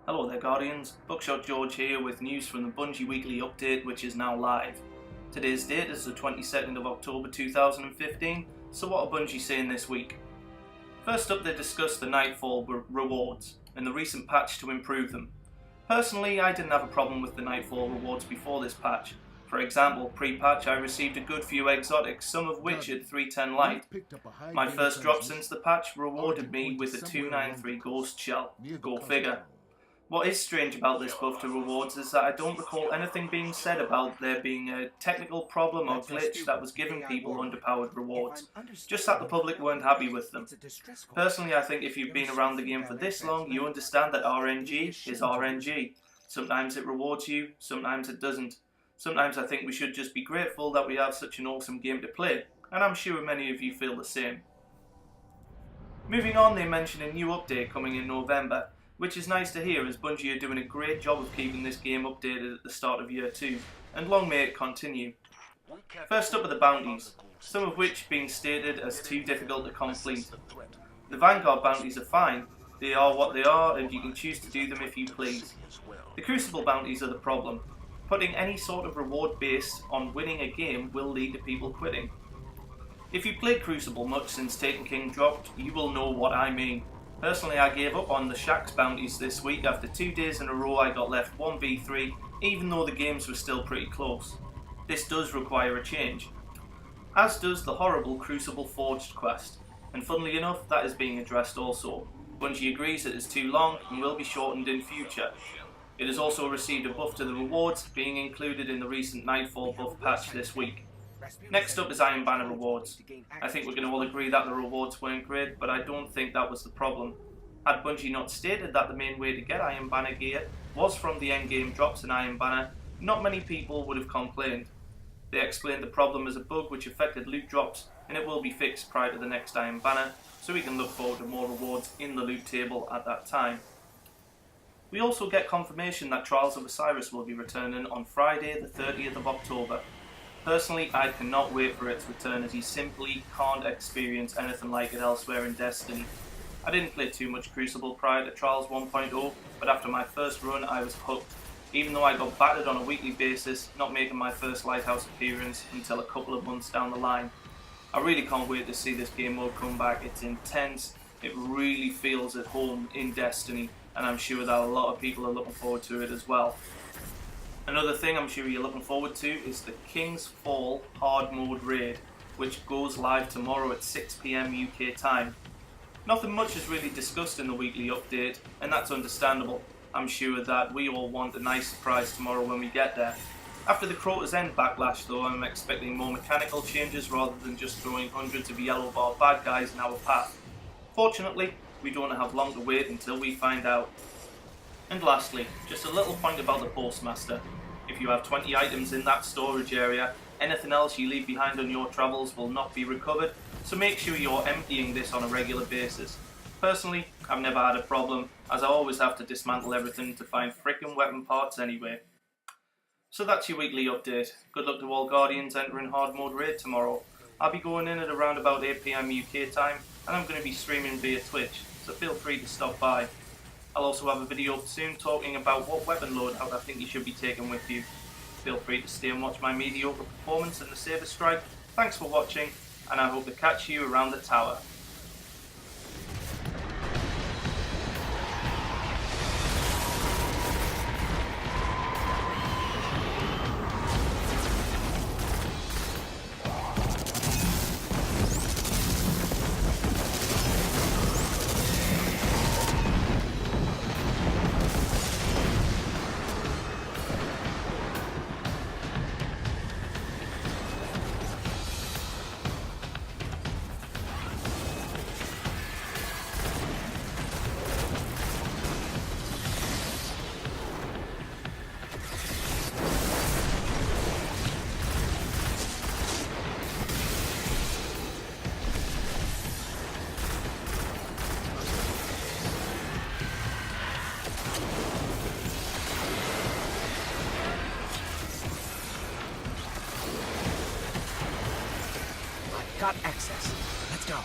Hello there Guardians, Buckshot George here with news from the Bungie Weekly Update, which is now live. Today's date is the 22nd of October 2015, so what are Bungie saying this week? First up, they discussed the Nightfall rewards and the recent patch to improve them. Personally, I didn't have a problem with the Nightfall rewards before this patch. For example, pre-patch I received a good few exotics, some of which at 310 light. My first drop since the patch rewarded me with a 293 ghost shell. Go figure. What is strange about this buff to rewards is that I don't recall anything being said about there being a technical problem or glitch that was giving people underpowered rewards, just that the public weren't happy with them. Personally, I think if you've been around the game for this long, you understand that RNG is RNG. Sometimes it rewards you, sometimes it doesn't. Sometimes I think we should just be grateful that we have such an awesome game to play, and I'm sure many of you feel the same. Moving on, they mention a new update coming in November, which is nice to hear as Bungie are doing a great job of keeping this game updated at the start of year 2, and long may it continue. First up are the bounties, some of which being stated as too difficult to complete. The Vanguard bounties are fine, they are what they are and you can choose to do them if you please. The Crucible bounties are the problem. Putting any sort of reward based on winning a game will lead to people quitting. If you played Crucible much since Taken King dropped, you will know what I mean. Personally, I gave up on the Shaxx bounties this week after 2 days in a row I got left 1v3, even though the games were still pretty close. This does require a change, as does the horrible Crucible Forged quest, and funnily enough that is being addressed also. Bungie agrees it is too long and will be shortened in future. It has also received a buff to the rewards, being included in the recent Nightfall buff patch this week. Next up is Iron Banner rewards. I think we're going to all agree that the rewards weren't great, but I don't think that was the problem. Had Bungie not stated that the main way to get Iron Banner gear was from the endgame drops in Iron Banner, not many people would have complained. They explained the problem as a bug which affected loot drops, and it will be fixed prior to the next Iron Banner, so we can look forward to more rewards in the loot table at that time. We also get confirmation that Trials of Osiris will be returning on Friday the 30th of October. Personally, I cannot wait for its return as you simply can't experience anything like it elsewhere in Destiny. I didn't play too much Crucible prior to Trials 1.0, but after my first run I was hooked, even though I got battered on a weekly basis, not making my first Lighthouse appearance until a couple of months down the line. I really can't wait to see this game mode come back. It's intense, it really feels at home in Destiny, and I'm sure that a lot of people are looking forward to it as well. Another thing I'm sure you're looking forward to is the King's Fall Hard Mode Raid, which goes live tomorrow at 6 PM UK time. Nothing much is really discussed in the weekly update, and that's understandable. I'm sure that we all want a nice surprise tomorrow when we get there. After the Crota's End backlash though, I'm expecting more mechanical changes rather than just throwing hundreds of yellow bar bad guys in our path. Fortunately, we don't have long to wait until we find out. And lastly, just a little point about the Postmaster. If you have 20 items in that storage area, anything else you leave behind on your travels will not be recovered, so make sure you're emptying this on a regular basis. Personally, I've never had a problem, as I always have to dismantle everything to find frickin' weapon parts anyway. So that's your weekly update. Good luck to all Guardians entering Hard Mode Raid tomorrow. I'll be going in at around about 8 PM UK time, and I'm going to be streaming via Twitch, so feel free to stop by. I'll also have a video up soon talking about what weapon loadout I think you should be taking with you. Feel free to stay and watch my mediocre performance in the Saber Strike. Thanks for watching, and I hope to catch you around the tower. Got access. Let's go.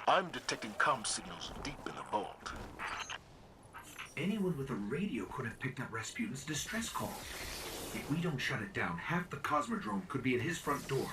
I'm detecting comm signals deep in the vault. Anyone with a radio could have picked up Rasputin's distress call. If we don't shut it down, half the Cosmodrome could be at his front door.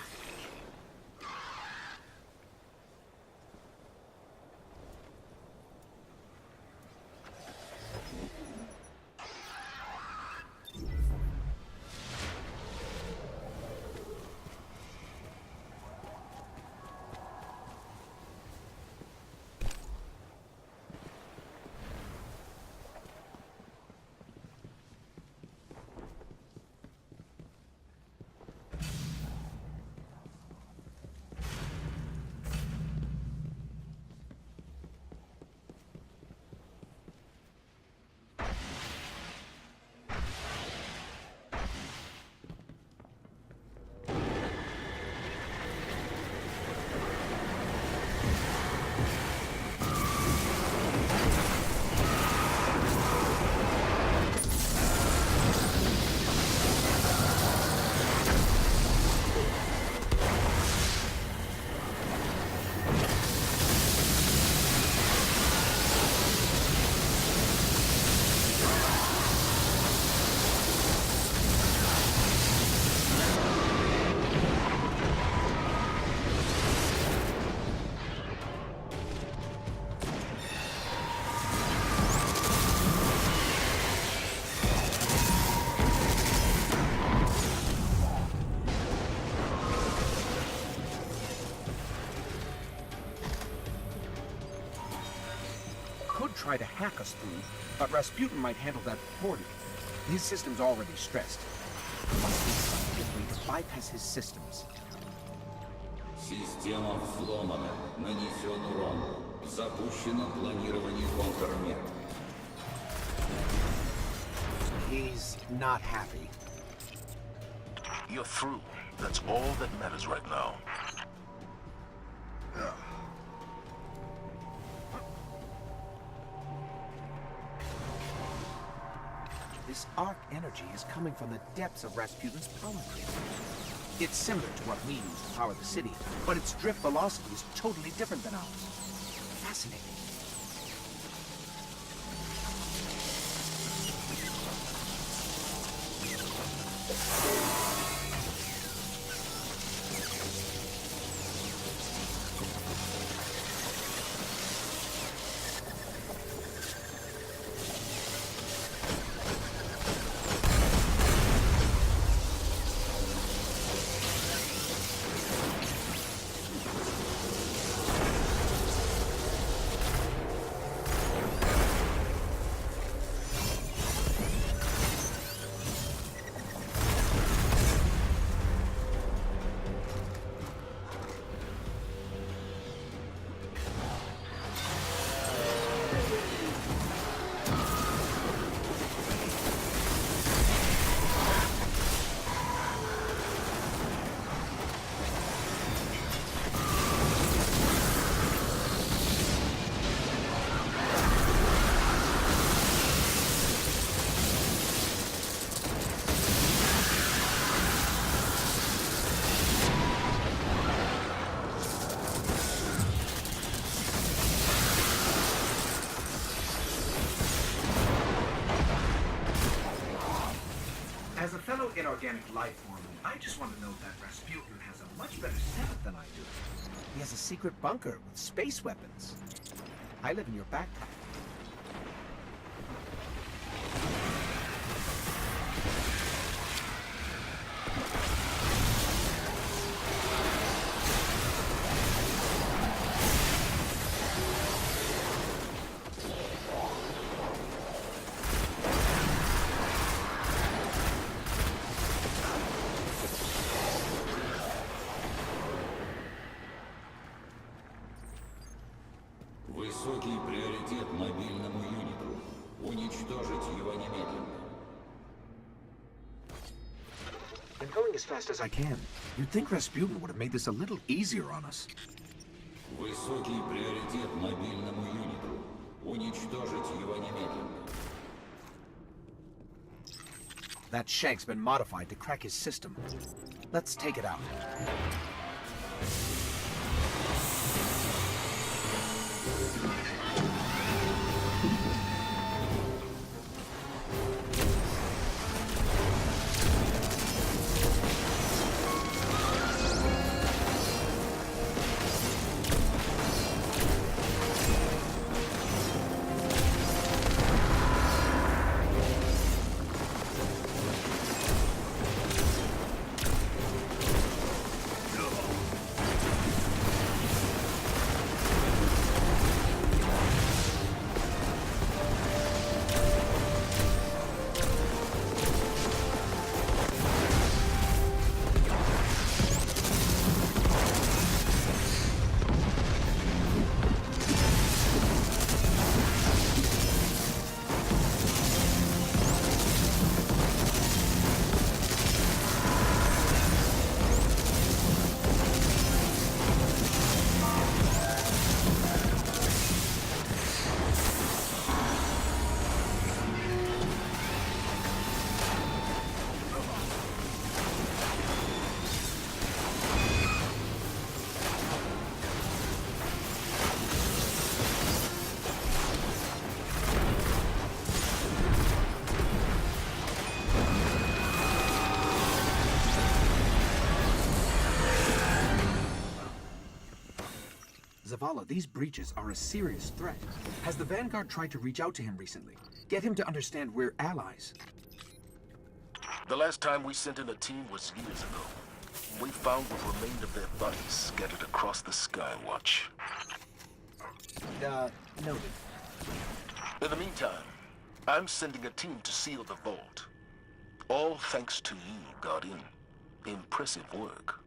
Try to hack us through, but Rasputin might handle that poorly. His system's already stressed. There must be some good way to bypass his systems. Система взломана. Нанесен урон. Запущено планирование контрмер. He's not happy. You're through. That's all that matters right now. This arc energy is coming from the depths of Rasputin's power grid. It's similar to what we use to power the city, but its drift velocity is totally different than ours. Fascinating. As a fellow inorganic life form, I just want to note that Rasputin has a much better setup than I do. He has a secret bunker with space weapons. I live in your backpack. Высокий приоритет мобильному юниту. Уничтожить его немедленно. I'm going as fast as I can. You'd think Rasputin would have made this a little easier on us. Высокий приоритет мобильному юниту. Уничтожить его немедленно. That shank's been modified to crack his system. Let's take it out. Zavala, these breaches are a serious threat. Has the Vanguard tried to reach out to him recently? Get him to understand we're allies. The last time we sent in a team was years ago. We found what remained of their bodies scattered across the sky watch. Noted. In the meantime, I'm sending a team to seal the vault. All thanks to you, Guardian. Impressive work.